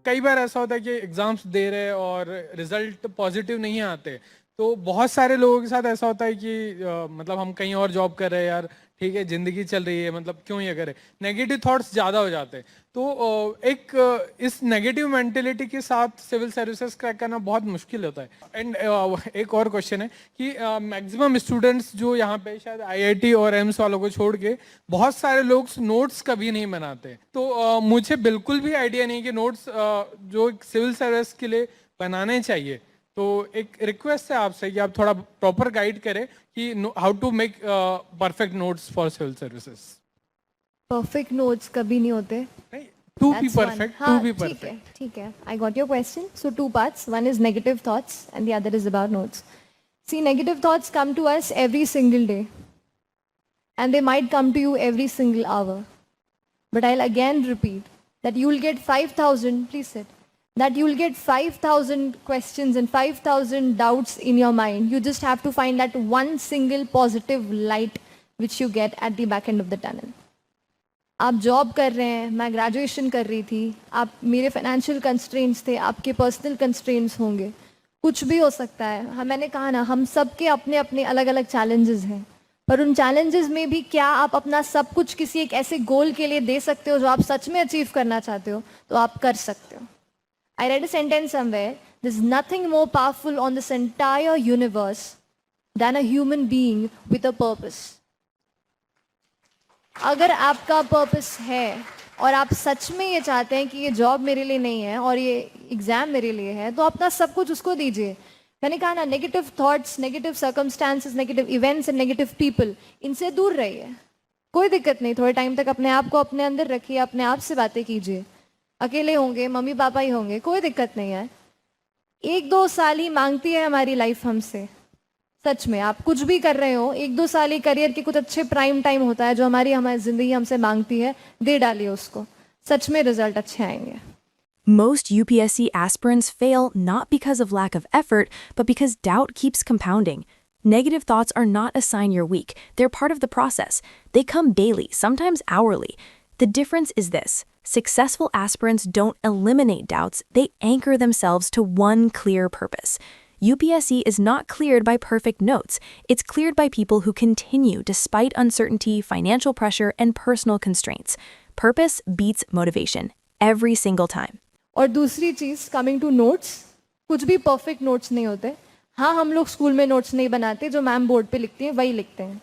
कई बार ऐसा होता है कि एग्जाम्स दे रहे और रिजल्ट पॉजिटिव नहीं आते, तो बहुत सारे लोगों के साथ ऐसा होता है कि मतलब हम कहीं और जॉब कर रहे हैं यार, ठीक है जिंदगी चल रही है, मतलब क्यों ये करें, नेगेटिव थॉट्स ज़्यादा हो जाते हैं। तो इस नेगेटिव मेंटेलिटी के साथ सिविल सर्विसेज क्रैक करना बहुत मुश्किल होता है। एंड एक और क्वेश्चन है कि मैक्सिमम स्टूडेंट्स जो यहाँ पे शायद आईआईटी और एम्स वालों को छोड़ के बहुत सारे लोग नोट्स कभी नहीं बनाते, तो मुझे बिल्कुल भी आइडिया नहीं कि नोट्स जो सिविल सर्विस के लिए बनाने चाहिए। तो एक रिक्वेस्ट है आपसे कि आप थोड़ा प्रॉपर गाइड करें कि how to make perfect notes for civil services. Perfect notes कभी नहीं होते। नहीं, to be That's one. Perfect, to हाँ बी ठीक है परफेक्ट। ठीक है, I got your question. So two parts. One is negative thoughts and the other is about notes. See, negative thoughts come to us every single day and they might come to you every single hour. But I'll again repeat that you'll get 5,000, please sit, that you'll get 5,000 questions and 5,000 doubts in your mind. You just have to find that one single positive light which you get at the back end of the tunnel. आप job कर रहे हैं, मैं graduation कर रही थी, आप मेरे फाइनेंशियल कंस्ट्रेंट्स थे, आपके पर्सनल कंस्ट्रेंट्स होंगे, कुछ भी हो सकता है। मैंने कहा ना, हम सब के अपने अपने अलग अलग चैलेंजेस हैं, पर उन चैलेंजेस में भी क्या आप अपना सब कुछ किसी एक ऐसे गोल के लिए दे सकते हो जो आप सच में अचीव करना चाहते हो, तो आप कर सकते हो। I read a sentence somewhere, there is nothing more powerful on this entire universe then a human being with a purpose. अगर आपका पर्पस है और आप सच में ये चाहते हैं कि ये जॉब मेरे लिए नहीं है और ये एग्ज़ाम मेरे लिए है, तो अपना सब कुछ उसको दीजिए। मैंने कहा ना, negative thoughts, negative circumstances, negative events and negative people, इनसे दूर रहिए। कोई दिक्कत नहीं, थोड़े टाइम तक अपने आप को अपने अंदर रखिए, अपने आप से बातें कीजिए। अकेले होंगे, मम्मी पापा ही होंगे, कोई दिक्कत नहीं है। 1-2 साल ही मांगती है हमारी लाइफ हमसे। सच में आप कुछ भी कर रहे हो, 1-2 साल ही करियर के कुछ अच्छे प्राइम टाइम होता है जो हमारी जिंदगी हमसे मांगती है, दे डालिए उसको, सच में रिजल्ट अच्छे आएंगे। Most UPSC aspirants fail not because of lack of effort, but because doubt keeps compounding. Negative thoughts are not a sign you're weak. They're part of the process. They come daily, sometimes hourly. The difference is this: successful aspirants don't eliminate doubts, they anchor themselves to one clear purpose. UPSC is not cleared by perfect notes. It's cleared by people who continue despite uncertainty, financial pressure, and personal constraints. Purpose beats motivation every single time. और दूसरी चीज़, coming two notes, कुछ भी perfect notes नहीं होते। हाँ, हम लोग school में नोट्स नहीं बनाते, जो मैम बोर्ड पे लिखती हैं वही लिखते हैं।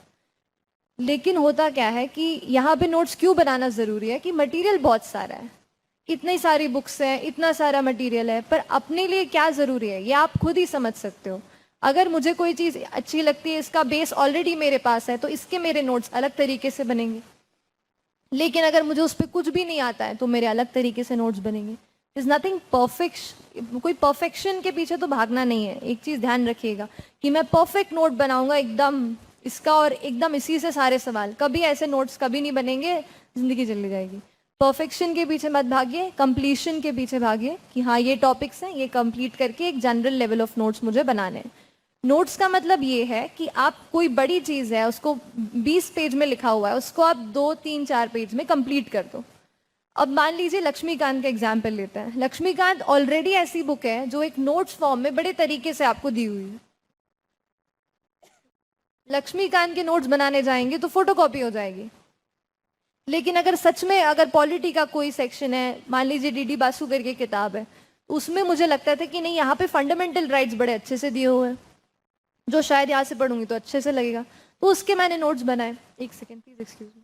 लेकिन होता क्या है कि यहाँ पे नोट्स क्यों बनाना ज़रूरी है कि मटेरियल बहुत सारा है, इतनी सारी बुक्स हैं, इतना सारा मटेरियल है, पर अपने लिए क्या ज़रूरी है ये आप खुद ही समझ सकते हो। अगर मुझे कोई चीज़ अच्छी लगती है, इसका बेस ऑलरेडी मेरे पास है, तो इसके मेरे नोट्स अलग तरीके से बनेंगे। लेकिन अगर मुझे उस पर कुछ भी नहीं आता है, तो मेरे अलग तरीके से नोट्स बनेंगे। इज़ नथिंग परफेक्ट, कोई परफेक्शन के पीछे तो भागना नहीं है। एक चीज़ ध्यान रखिएगा कि मैं परफेक्ट नोट बनाऊंगा एकदम इसका और एकदम इसी से सारे सवाल, कभी ऐसे नोट्स कभी नहीं बनेंगे, ज़िंदगी चली जाएगी। परफेक्शन के पीछे मत भागिए, कंप्लीशन के पीछे भागिए कि हाँ ये टॉपिक्स हैं, ये कंप्लीट करके एक जनरल लेवल ऑफ नोट्स मुझे बनाने हैं। नोट्स का मतलब ये है कि आप कोई बड़ी चीज़ है, उसको 20 पेज में लिखा हुआ है, उसको आप 2-3-4 पेज में कंप्लीट कर दो। अब मान लीजिए लक्ष्मीकांत का एग्जाम्पल लेते हैं। लक्ष्मीकांत ऑलरेडी ऐसी बुक है जो एक नोट्स फॉर्म में बड़े तरीके से आपको दी हुई है। लक्ष्मीकांत के नोट्स बनाने जाएंगे तो फोटोकॉपी हो जाएगी। लेकिन अगर सच में अगर पॉलिटी का कोई सेक्शन है, मान लीजिए डीडी बासु करके किताब है, उसमें मुझे लगता था कि नहीं, यहाँ पे फंडामेंटल राइट्स बड़े अच्छे से दिए हुए हैं, जो शायद यहाँ से पढ़ूंगी तो अच्छे से लगेगा, तो उसके मैंने नोट्स बनाए। एक सेकेंड प्लीज, एक्सक्यूज मी।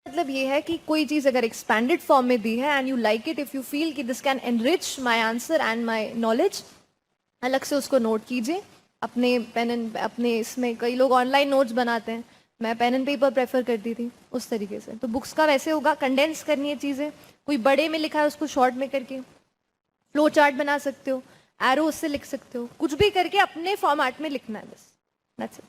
मतलब ये है कि कोई चीज़ अगर एक्सपैंडेड फॉर्म में दी है and you like it, if you feel कि this can enrich my answer and my knowledge, अलग से उसको नोट कीजिए अपने पेन एंड अपने इसमें। कई लोग ऑनलाइन नोट्स बनाते हैं, मैं पेन एंड पेपर प्रेफर करती थी उस तरीके से। तो बुक्स का वैसे होगा, कंडेंस करनी है चीज़ें, कोई बड़े में लिखा है उसको शॉर्ट में करके फ्लो चार्ट बना सकते हो, एरो उससे लिख सकते हो, कुछ भी करके अपने फॉर्मेट में लिखना है, बस दैट्स इट।